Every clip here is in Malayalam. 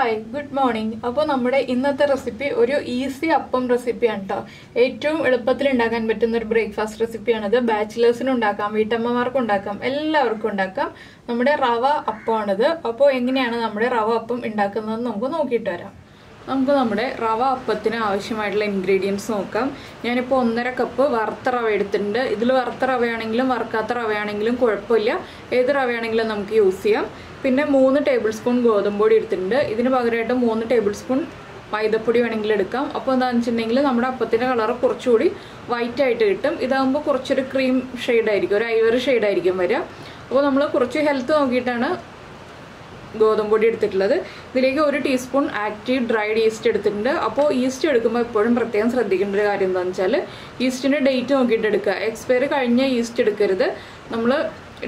Hi good morning. അപ്പോൾ നമ്മുടെ ഇന്നത്തെ റെസിപ്പി ഒരു ഈസി അപ്പം റെസിപ്പിയാണ് കേട്ടോ. ഏറ്റവും എളുപ്പത്തിൽ ഉണ്ടാക്കാൻ പറ്റുന്ന ഒരു ബ്രേക്ക്ഫാസ്റ്റ് റെസിപ്പിയാണിത്. ബാച്ചിലേഴ്സിന് ഉണ്ടാക്കാം, വീട്ടമ്മമാർക്ക് ഉണ്ടാക്കാം, എല്ലാവർക്കും ഉണ്ടാക്കാം. നമ്മുടെ റവ അപ്പമാണിത്. അപ്പോൾ എങ്ങനെയാണ് നമ്മുടെ റവ അപ്പം ഉണ്ടാക്കുന്നതെന്ന് നമുക്ക് നോക്കിയിട്ട് വരാം. നമുക്ക് നമ്മുടെ റവ അപ്പത്തിന് ആവശ്യമായിട്ടുള്ള ഇൻഗ്രീഡിയൻസ് നോക്കാം. ഞാനിപ്പോൾ 1.5 കപ്പ് വറുത്ത റവ എടുത്തിട്ടുണ്ട്. ഇതിൽ വറുത്ത റവയാണെങ്കിലും വറുക്കാത്ത റവയാണെങ്കിലും കുഴപ്പമില്ല, ഏത് റവയാണെങ്കിലും നമുക്ക് യൂസ് ചെയ്യാം. പിന്നെ 3 ടേബിൾ സ്പൂൺ ഗോതമ്പ് പൊടി എടുത്തിട്ടുണ്ട്. ഇതിന് പകരമായിട്ട് 3 ടേബിൾ സ്പൂൺ മൈദപ്പൊടി വേണമെങ്കിൽ എടുക്കാം. അപ്പോൾ എന്താണെന്ന് വെച്ചിട്ടുണ്ടെങ്കിൽ നമ്മുടെ അപ്പത്തിൻ്റെ കളർ കുറച്ചുകൂടി വൈറ്റ് ആയിട്ട് കിട്ടും. ഇതാകുമ്പോൾ കുറച്ചൊരു ക്രീം ഷെയ്ഡായിരിക്കും, ഒരു ഐവറി ഷെയ്ഡായിരിക്കും വരിക. അപ്പോൾ നമ്മൾ കുറച്ച് ഹെൽത്ത് നോക്കിയിട്ടാണ് ഗോതമ്പ് പൊടി എടുത്തിട്ടുള്ളത്. ഇതിലേക്ക് 1 ടീസ്പൂൺ ആക്റ്റീവ് ഡ്രൈഡ് ഈസ്റ്റ് എടുത്തിട്ടുണ്ട്. അപ്പോൾ ഈസ്റ്റ് എടുക്കുമ്പോൾ എപ്പോഴും പ്രത്യേകം ശ്രദ്ധിക്കേണ്ട ഒരു കാര്യം എന്താണെന്ന് വെച്ചാൽ ഈസ്റ്റിൻ്റെ ഡേറ്റ് നോക്കിയിട്ട് എടുക്കുക. എക്സ്പയറി കഴിഞ്ഞ ഈസ്റ്റ് എടുക്കരുത്. നമ്മൾ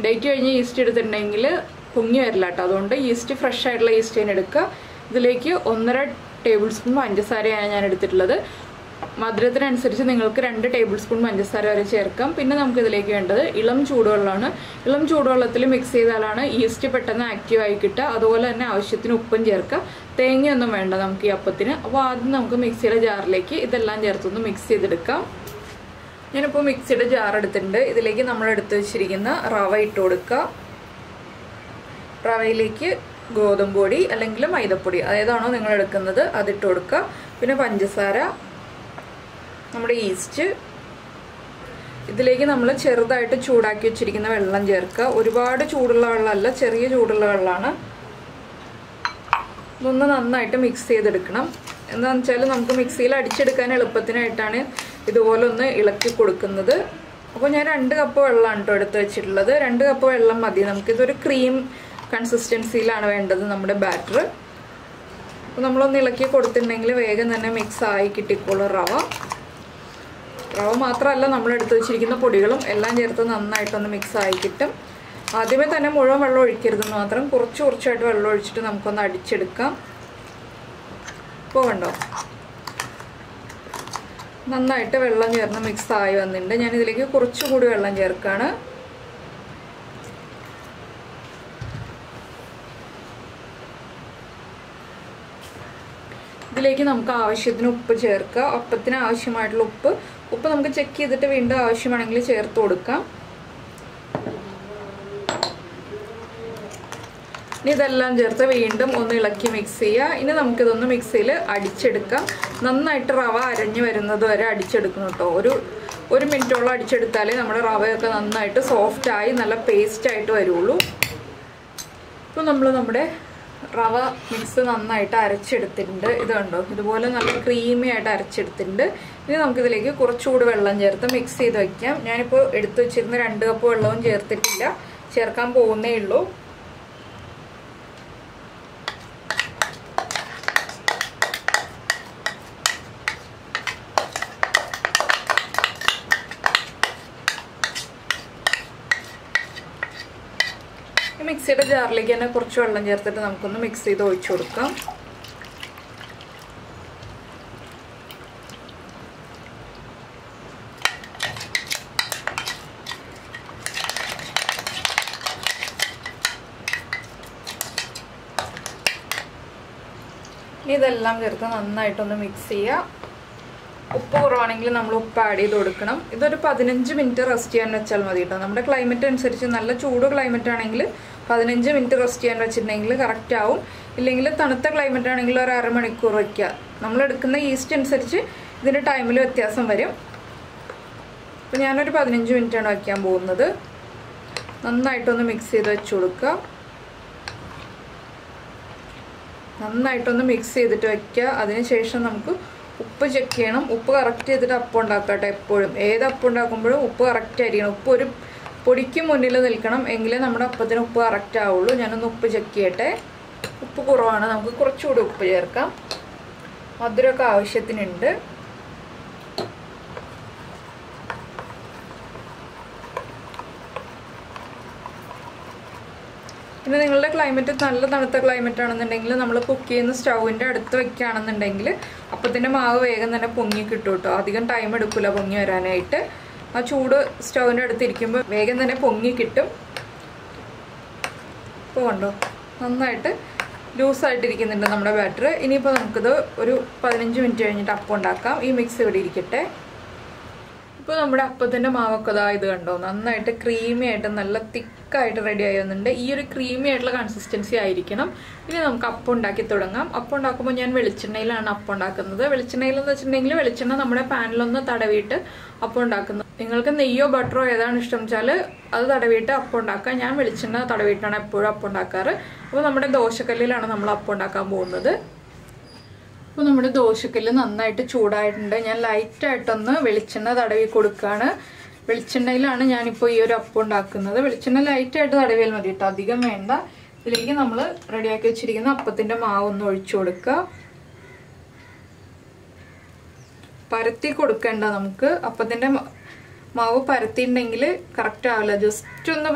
ഡേറ്റ് കഴിഞ്ഞ ഈസ്റ്റ് എടുത്തിട്ടുണ്ടെങ്കിൽ പൊങ്ങി വരില്ല കേട്ടോ. അതുകൊണ്ട് ഈസ്റ്റ് ഫ്രഷ് ആയിട്ടുള്ള ഈസ്റ്റ് തന്നെ എടുക്കുക. ഇതിലേക്ക് 1.5 ടേബിൾ സ്പൂൺ പഞ്ചസാരയാണ് ഞാൻ എടുത്തിട്ടുള്ളത്. മധുരത്തിനനുസരിച്ച് നിങ്ങൾക്ക് 2 ടേബിൾ സ്പൂൺ പഞ്ചസാര വരെ ചേർക്കാം. പിന്നെ നമുക്ക് ഇതിലേക്ക് വേണ്ടത് ഇളം ചൂടുവെള്ളമാണ്. ഇളം ചൂടുവെള്ളത്തിൽ മിക്സ് ചെയ്താലാണ് ഈസ്റ്റ് പെട്ടെന്ന് ആക്റ്റീവായി കിട്ടുക. അതുപോലെ തന്നെ ആവശ്യത്തിന് ഉപ്പും ചേർക്കുക. തേങ്ങയൊന്നും വേണ്ട നമുക്ക് ഈ അപ്പത്തിന്. അപ്പോൾ ആദ്യം നമുക്ക് മിക്സിയുടെ ജാറിലേക്ക് ഇതെല്ലാം ചേർത്തൊന്ന് മിക്സ് ചെയ്തെടുക്കാം. ഞാനിപ്പോൾ മിക്സിയുടെ ജാർ എടുത്തിട്ടുണ്ട്. ഇതിലേക്ക് നമ്മൾ എടുത്ത് വെച്ചിരിക്കുന്ന റവ ഇട്ട് കൊടുക്കുക. റവയിലേക്ക് ഗോതമ്പ് പൊടി അല്ലെങ്കിൽ മൈദപ്പൊടി അതേതാണോ നിങ്ങൾ എടുക്കുന്നത് അതിട്ട് കൊടുക്കുക. പിന്നെ പഞ്ചസാര, നമ്മുടെ ഈസ്റ്റ്, ഇതിലേക്ക് നമ്മൾ ചെറുതായിട്ട് ചൂടാക്കി വെച്ചിരിക്കുന്ന വെള്ളം ചേർക്കുക. ഒരുപാട് ചൂടുള്ള വെള്ളമല്ല, ചെറിയ ചൂടുള്ള വെള്ളമാണ്. ഇതൊന്ന് നന്നായിട്ട് മിക്സ് ചെയ്തെടുക്കണം. എന്താണെന്ന് വെച്ചാൽ നമുക്ക് മിക്സിയിൽ അടിച്ചെടുക്കാൻ എളുപ്പത്തിനായിട്ടാണ് ഇതുപോലെ ഒന്ന് ഇളക്കി കൊടുക്കുന്നത്. അപ്പോൾ ഞാൻ 2 കപ്പ് വെള്ളമാണ് കേട്ടോ എടുത്ത് വെച്ചിട്ടുള്ളത്. 2 കപ്പ് വെള്ളം മതി. നമുക്കിതൊരു ക്രീം കൺസിസ്റ്റൻസിയിലാണ് വേണ്ടത് നമ്മുടെ ബാറ്റർ. അപ്പോൾ നമ്മളൊന്ന് ഇളക്കി കൊടുത്തിട്ടുണ്ടെങ്കിൽ വേഗം തന്നെ മിക്സ് ആയി കിട്ടിക്കോളും റവ മാത്രമല്ല നമ്മൾ എടുത്ത് വെച്ചിരിക്കുന്ന പൊടികളും എല്ലാം ചേർത്ത് നന്നായിട്ടൊന്ന് മിക്സ് ആയി കിട്ടും. ആദ്യമേ തന്നെ മുഴുവൻ വെള്ളം ഒഴിക്കരുതെന്ന് മാത്രം, കുറച്ചായിട്ട് വെള്ളം ഒഴിച്ചിട്ട് നമുക്കൊന്ന് അടിച്ചെടുക്കാം. ഇപ്പോൾ കണ്ടോ നന്നായിട്ട് വെള്ളം ചേർന്ന് മിക്സ് ആയി വന്നിട്ടുണ്ട്. ഞാനിതിലേക്ക് കുറച്ചുകൂടി വെള്ളം ചേർക്കുകയാണ്. ഇതിലേക്ക് നമുക്ക് ആവശ്യത്തിന് ഉപ്പ് ചേർക്കുക. അപ്പത്തിന് ആവശ്യമായിട്ടുള്ള ഉപ്പ് നമുക്ക് ചെക്ക് ചെയ്തിട്ട് വീണ്ടും ആവശ്യമാണെങ്കിൽ ചേർത്ത് കൊടുക്കാം. ഇനി ഇതെല്ലാം ചേർത്ത് വീണ്ടും ഒന്ന് ഇളക്കി മിക്സ് ചെയ്യുക. ഇനി നമുക്കിതൊന്ന് മിക്സിയിൽ അടിച്ചെടുക്കാം. നന്നായിട്ട് റവ അരഞ്ഞു വരുന്നത് വരെ അടിച്ചെടുക്കണം കേട്ടോ. ഒരു മിനിറ്റോളം അടിച്ചെടുത്താലേ നമ്മുടെ റവയൊക്കെ നന്നായിട്ട് സോഫ്റ്റായി നല്ല പേസ്റ്റായിട്ട് വരുള്ളൂ. ഇപ്പോൾ നമ്മുടെ റവ മിക്സ് നന്നായിട്ട് അരച്ചെടുത്തിട്ടുണ്ട്. ഇത് കണ്ടോ, ഇതുപോലെ നല്ല ക്രീമി ആയിട്ട് അരച്ചെടുത്തിട്ടുണ്ട്. ഇനി നമുക്കിതിലേക്ക് കുറച്ചുകൂടി വെള്ളം ചേർത്ത് മിക്സ് ചെയ്ത് വയ്ക്കാം. ഞാനിപ്പോൾ എടുത്തു വെച്ചിരുന്ന 2 കപ്പ് വെള്ളവും ചേർത്തിട്ടില്ല, ചേർക്കാൻ പോകുന്നേ ഉള്ളൂ. മിക്സിയുടെ ജാറിലേക്ക് തന്നെ കുറച്ച് വെള്ളം ചേർത്തിട്ട് നമുക്കൊന്ന് മിക്സ് ചെയ്ത് ഒഴിച്ചു കൊടുക്കാം. ഇതെല്ലാം ചേർത്ത് നന്നായിട്ടൊന്ന് മിക്സ് ചെയ്യുക. ഉപ്പ് കുറവാണെങ്കിൽ നമ്മൾ ഉപ്പ് ആഡ് ചെയ്ത് കൊടുക്കണം. ഇതൊരു 15 മിനിറ്റ് റെസ്റ്റ് ചെയ്യാൻ വെച്ചാൽ മതി കേട്ടോ. നമ്മുടെ ക്ലൈമറ്റ് അനുസരിച്ച് നല്ല ചൂട് ക്ലൈമറ്റ് ആണെങ്കിൽ 15 മിനിറ്റ് റെസ്റ്റ് ചെയ്യാൻ വെച്ചിട്ടുണ്ടെങ്കിൽ കറക്റ്റ് ആവും. ഇല്ലെങ്കിൽ തണുത്ത ക്ലൈമറ്റ് ആണെങ്കിൽ ഒരു അരമണിക്കൂർ വയ്ക്കുക. നമ്മൾ എടുക്കുന്ന ഈസ്റ്റ് അനുസരിച്ച് ഇതിൻ്റെ ടൈമിൽ വ്യത്യാസം വരും. അപ്പോൾ ഞാനൊരു 15 മിനിറ്റാണ് വയ്ക്കാൻ പോകുന്നത്. നന്നായിട്ടൊന്ന് മിക്സ് ചെയ്ത് വെച്ച് കൊടുക്കുക. നന്നായിട്ടൊന്ന് മിക്സ് ചെയ്തിട്ട് വയ്ക്കുക. അതിനുശേഷം നമുക്ക് ഉപ്പ് ചെക്ക് ചെയ്യണം. ഉപ്പ് കറക്റ്റ് ചെയ്തിട്ട് അപ്പം ഉണ്ടാക്കട്ടെ. എപ്പോഴും ഏത് അപ്പം ഉണ്ടാക്കുമ്പോഴും ഉപ്പ് കറക്റ്റ് ആയിരിക്കണം. ഉപ്പ് ഒരു പൊടിക്ക് മുന്നിൽ നിൽക്കണം, എങ്കിലേ നമ്മുടെ അപ്പത്തിന് ഉപ്പ് കറക്റ്റ് ആവുള്ളൂ. ഞാനൊന്ന് ഉപ്പ് ചെക്ക് ചെയ്യട്ടെ. ഉപ്പ് കുറവാണ്, നമുക്ക് കുറച്ചുകൂടി ഉപ്പ് ചേർക്കാം. മധുരമൊക്കെ ആവശ്യത്തിനുണ്ട്. പിന്നെ നിങ്ങളുടെ ക്ലൈമറ്റ് നല്ല തണുത്ത ക്ലൈമറ്റ് ആണെന്നുണ്ടെങ്കിൽ നമ്മൾ കുക്ക് ചെയ്യുന്ന സ്റ്റൗവിൻ്റെ അടുത്ത് വെക്കുകയാണെന്നുണ്ടെങ്കിൽ അപ്പത്തിൻ്റെ മാവ് വേഗം തന്നെ പൊങ്ങി കിട്ടും കേട്ടോ. അധികം ടൈം എടുക്കില്ല പൊങ്ങി വരാനായിട്ട്. ആ ചൂട് സ്റ്റൗവിൻ്റെ അടുത്തിരിക്കുമ്പോൾ വേഗം തന്നെ പൊങ്ങി കിട്ടും. ഇപ്പോൾ കണ്ടോ നന്നായിട്ട് ലൂസായിട്ടിരിക്കുന്നുണ്ട് നമ്മുടെ ബാറ്റർ. ഇനിയിപ്പോൾ നമുക്കിത് ഒരു 15 മിനിറ്റ് കഴിഞ്ഞിട്ട് അപ്പം ഉണ്ടാക്കാം. ഈ മിക്സ് ഇവിടെ ഇരിക്കട്ടെ. ഇപ്പോൾ നമ്മുടെ അപ്പത്തിൻ്റെ മാവൊക്കെ ഇത് കണ്ടോ, നന്നായിട്ട് ക്രീമി ആയിട്ട് നല്ല തിക്കായിട്ട് റെഡി ആയി വന്നിട്ടുണ്ട്. ഈ ഒരു ക്രീമി ആയിട്ടുള്ള കൺസിസ്റ്റൻസി ആയിരിക്കണം. ഇനി നമുക്ക് അപ്പം ഉണ്ടാക്കി തുടങ്ങാം. അപ്പം ഉണ്ടാക്കുമ്പോൾ ഞാൻ വെളിച്ചെണ്ണയിലാണ് അപ്പം ഉണ്ടാക്കുന്നത്. വെളിച്ചെണ്ണയിലെന്ന് വെച്ചിട്ടുണ്ടെങ്കിൽ വെളിച്ചെണ്ണ നമ്മുടെ പാനിലൊന്ന് തടവിയിട്ട് അപ്പം ഉണ്ടാക്കുന്നത്. നിങ്ങൾക്ക് നെയ്യോ ബട്ടറോ ഏതാണ് ഇഷ്ടം വെച്ചാൽ അത് തടവിയിട്ട് അപ്പം ഉണ്ടാക്കാം. ഞാൻ വെളിച്ചെണ്ണ തടവിയിട്ടാണ് എപ്പോഴും അപ്പം ഉണ്ടാക്കാറ്. അപ്പോൾ നമ്മുടെ ദോശക്കല്ലിലാണ് നമ്മൾ അപ്പം ഉണ്ടാക്കാൻ പോകുന്നത്. അപ്പോൾ നമ്മുടെ ദോശക്കല്ല് നന്നായിട്ട് ചൂടായിട്ടുണ്ട്. ഞാൻ ലൈറ്റായിട്ടൊന്ന് വെളിച്ചെണ്ണ തടവി കൊടുക്കുകയാണ്. വെളിച്ചെണ്ണയിലാണ് ഞാനിപ്പോൾ ഈ ഒരു അപ്പം ഉണ്ടാക്കുന്നത്. വെളിച്ചെണ്ണ ലൈറ്റായിട്ട് തടവിയാൽ മതി കേട്ടോ, അധികം വേണ്ട. ഇതിലേക്ക് നമ്മൾ റെഡിയാക്കി വെച്ചിരിക്കുന്ന അപ്പത്തിൻ്റെ മാവ് ഒന്ന് ഒഴിച്ചു കൊടുക്കുക. പരത്തി കൊടുക്കേണ്ട, നമുക്ക് അപ്പത്തിൻ്റെ മാവ് പരത്തിയിട്ടുണ്ടെങ്കിൽ കറക്റ്റ് ആവില്ല. ജസ്റ്റ് ഒന്ന്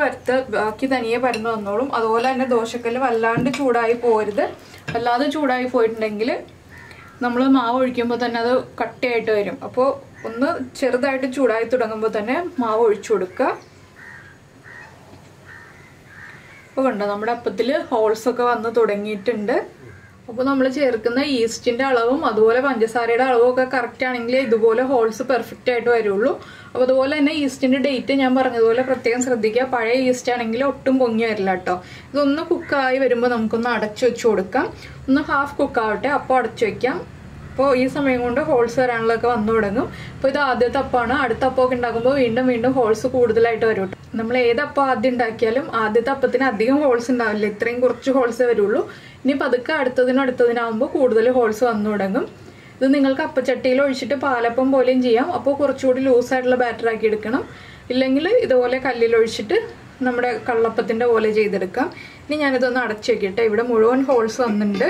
ബാക്കി തനിയെ പരന്ന് വന്നോളും. അതുപോലെ തന്നെ ദോശക്കല്ല് വല്ലാണ്ട് ചൂടായി പോരുത്. വല്ലാതെ ചൂടായി പോയിട്ടുണ്ടെങ്കിൽ നമ്മൾ മാവ് ഒഴിക്കുമ്പോൾ തന്നെ അത് കട്ടിയായിട്ട് വരും. അപ്പോൾ ഒന്ന് ചെറുതായിട്ട് ചൂടായി തുടങ്ങുമ്പോൾ തന്നെ മാവ് ഒഴിച്ചു കൊടുക്കുക. അപ്പോൾ കണ്ടോ, നമ്മുടെ അപ്പത്തിൽ ഹോൾസൊക്കെ വന്ന് തുടങ്ങിയിട്ടുണ്ട്. അപ്പോൾ നമ്മൾ ചേർക്കുന്ന ഈസ്റ്റിൻ്റെ അളവും അതുപോലെ പഞ്ചസാരയുടെ അളവും ഒക്കെ കറക്റ്റ് ആണെങ്കിൽ ഇതുപോലെ ഹോൾസ് പെർഫെക്റ്റ് ആയിട്ട് വരുള്ളൂ. അപ്പോൾ അതുപോലെ തന്നെ ഈസ്റ്റിൻ്റെ ഡേറ്റ് ഞാൻ പറഞ്ഞതുപോലെ പ്രത്യേകം ശ്രദ്ധിക്കുക. പഴയ ഈസ്റ്റ് ആണെങ്കിൽ ഒട്ടും പൊങ്ങി വരില്ല കേട്ടോ. ഇതൊന്ന് കുക്കായി വരുമ്പോൾ നമുക്കൊന്ന് അടച്ചു വെച്ച് കൊടുക്കാം. ഒന്ന് ഹാഫ് കുക്കാവട്ടെ, അപ്പോൾ അടച്ചു വയ്ക്കാം. അപ്പോൾ ഈ സമയം കൊണ്ട് ഹോൾസ് വരാനുള്ളതൊക്കെ വന്നു തുടങ്ങും. അപ്പോൾ ഇത് ആദ്യത്തെ അപ്പമാണ്. അടുത്ത അപ്പമൊക്കെ ഉണ്ടാക്കുമ്പോൾ വീണ്ടും വീണ്ടും ഹോൾസ് കൂടുതലായിട്ട് വരും കേട്ടോ. നമ്മൾ ഏതപ്പം ആദ്യം ഉണ്ടാക്കിയാലും ആദ്യത്തെ അപ്പത്തിന് അധികം ഹോൾസ് ഉണ്ടാവില്ല, ഇത്രയും കുറച്ച് ഹോൾസേ വരുള്ളൂ. ഇനി പതുക്കെ അടുത്തതിനാകുമ്പോൾ കൂടുതൽ ഹോൾസ് വന്നു തുടങ്ങും. ഇത് നിങ്ങൾക്ക് അപ്പച്ചട്ടിയിൽ ഒഴിച്ചിട്ട് പാലപ്പം പോലെയും ചെയ്യാം. അപ്പോൾ കുറച്ചുകൂടി ലൂസായിട്ടുള്ള ബാറ്റർ ആക്കി എടുക്കണം. ഇല്ലെങ്കിൽ ഇതുപോലെ കല്ലിൽ ഒഴിച്ചിട്ട് നമ്മുടെ കള്ളപ്പത്തിൻ്റെ പോലെ ചെയ്തെടുക്കാം. ഇനി ഞാനിതൊന്ന് അടച്ചു വയ്ക്കട്ടെ. ഇവിടെ മുഴുവൻ ഹോൾസ് വന്നിട്ടുണ്ട്.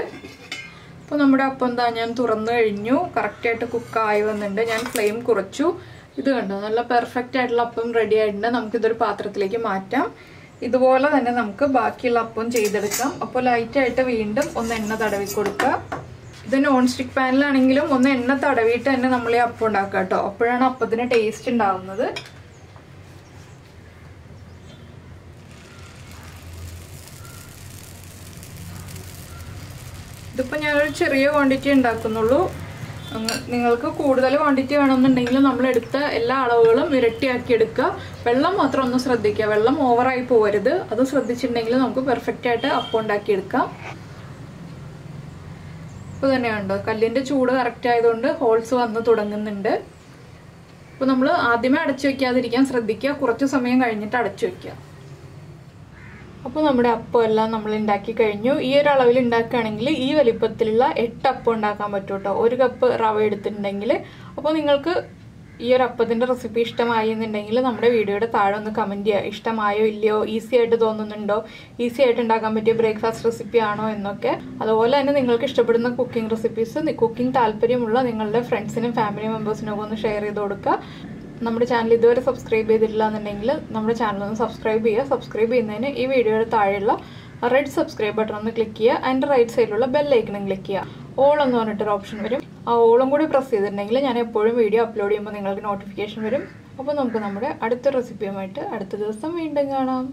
അപ്പോൾ നമ്മുടെ അപ്പം ഞാൻ തുറന്നു കഴിഞ്ഞു. കറക്റ്റായിട്ട് കുക്കായി വന്നിട്ടുണ്ട്. ഞാൻ ഫ്ലെയിം കുറച്ചു. ഇത് കണ്ടോ, നല്ല പെർഫെക്റ്റ് ആയിട്ടുള്ള അപ്പം റെഡി ആയിട്ടുണ്ട്. നമുക്കിതൊരു പാത്രത്തിലേക്ക് മാറ്റാം. ഇതുപോലെ തന്നെ നമുക്ക് ബാക്കിയുള്ള അപ്പം ചെയ്തെടുക്കാം. അപ്പോൾ ലൈറ്റായിട്ട് വീണ്ടും ഒന്ന് എണ്ണ തടവി കൊടുക്കുക. ഇത് നോൺ സ്റ്റിക്ക് പാനിലാണെങ്കിലും ഒന്ന് എണ്ണ തടവിയിട്ട് തന്നെ നമ്മൾ ഈ അപ്പം ഉണ്ടാക്കുക കേട്ടോ. അപ്പോഴാണ് അപ്പത്തിന് ടേസ്റ്റ് ഉണ്ടാവുന്നത്. ഇതിപ്പോൾ ഞാനൊരു ചെറിയ ക്വാണ്ടിറ്റി ഉണ്ടാക്കുന്നുള്ളൂ. നിങ്ങൾക്ക് കൂടുതൽ ക്വാണ്ടിറ്റി വേണമെന്നുണ്ടെങ്കിൽ നമ്മളെടുത്ത എല്ലാ അളവുകളും ഇരട്ടിയാക്കി എടുക്കുക. വെള്ളം മാത്രം ഒന്ന് ശ്രദ്ധിക്കുക, വെള്ളം ഓവറായി പോകരുത്. അത് ശ്രദ്ധിച്ചിട്ടുണ്ടെങ്കിൽ നമുക്ക് പെർഫെക്റ്റ് ആയിട്ട് അപ്പം ഉണ്ടാക്കിയെടുക്കാം. ഇപ്പോൾ തന്നെയുണ്ടോ, കല്ലിൻ്റെ ചൂട് കറക്റ്റ് ആയതുകൊണ്ട് ഹോൾസ് വന്ന് തുടങ്ങുന്നുണ്ട്. അപ്പോൾ നമ്മൾ ആദ്യമേ അടച്ചു വയ്ക്കാതിരിക്കാൻ ശ്രദ്ധിക്കുക. കുറച്ച് സമയം കഴിഞ്ഞിട്ട് അടച്ചു വയ്ക്കുക. അപ്പോൾ നമ്മുടെ അപ്പം എല്ലാം നമ്മൾ ഉണ്ടാക്കി കഴിഞ്ഞു. ഈ ഒരു അളവിൽ ഉണ്ടാക്കുകയാണെങ്കിൽ ഈ വലിപ്പത്തിലുള്ള 8 അപ്പം ഉണ്ടാക്കാൻ പറ്റും കേട്ടോ, 1 കപ്പ് റവ എടുത്തിട്ടുണ്ടെങ്കിൽ. അപ്പോൾ നിങ്ങൾക്ക് ഈ ഒരു അപ്പത്തിൻ്റെ റെസിപ്പി ഇഷ്ടമായി എന്നുണ്ടെങ്കിൽ നമ്മുടെ വീഡിയോയുടെ താഴെ ഒന്ന് കമൻറ്റ് ചെയ്യുക. ഇഷ്ടമായോ ഇല്ലയോ, ഈസി ആയിട്ട് തോന്നുന്നുണ്ടോ, ഈസി ആയിട്ട് ഉണ്ടാക്കാൻ പറ്റിയ ബ്രേക്ക്ഫാസ്റ്റ് റെസിപ്പി ആണോ എന്നൊക്കെ. അതുപോലെ തന്നെ നിങ്ങൾക്ക് ഇഷ്ടപ്പെടുന്ന കുക്കിംഗ് റെസിപ്പീസ്, കുക്കിംഗ് താല്പര്യമുള്ള നിങ്ങളുടെ ഫ്രണ്ട്സിനും ഫാമിലി മെമ്പേഴ്സിനും ഒക്കെ ഒന്ന് ഷെയർ ചെയ്ത് കൊടുക്കുക. നമ്മുടെ ചാനൽ ഇതുവരെ സബ്സ്ക്രൈബ് ചെയ്തിട്ടില്ല എന്നുണ്ടെങ്കിൽ നമ്മുടെ ചാനലൊന്ന് സബ്സ്ക്രൈബ് ചെയ്യുക. സബ്സ്ക്രൈബ് ചെയ്യുന്നതിന് ഈ വീഡിയോയുടെ താഴെയുള്ള റെഡ് സബ്സ്ക്രൈബ് ബട്ടൺ ഒന്ന് ക്ലിക്ക് ചെയ്യുക. അതിൻ്റെ റൈറ്റ് സൈഡിലുള്ള ബെല്ലൈക്കണും ക്ലിക്ക് ചെയ്യുക. ഓൾ എന്ന് പറഞ്ഞിട്ടൊരു ഓപ്ഷൻ വരും. ആ ഓളും കൂടി പ്രസ് ചെയ്തിട്ടുണ്ടെങ്കിൽ ഞാൻ എപ്പോഴും വീഡിയോ അപ്ലോഡ് ചെയ്യുമ്പോൾ നിങ്ങൾക്ക് നോട്ടിഫിക്കേഷൻ വരും. അപ്പോൾ നമുക്ക് നമ്മുടെ അടുത്ത റെസിപ്പിയുമായിട്ട് അടുത്ത ദിവസം വീണ്ടും കാണാം.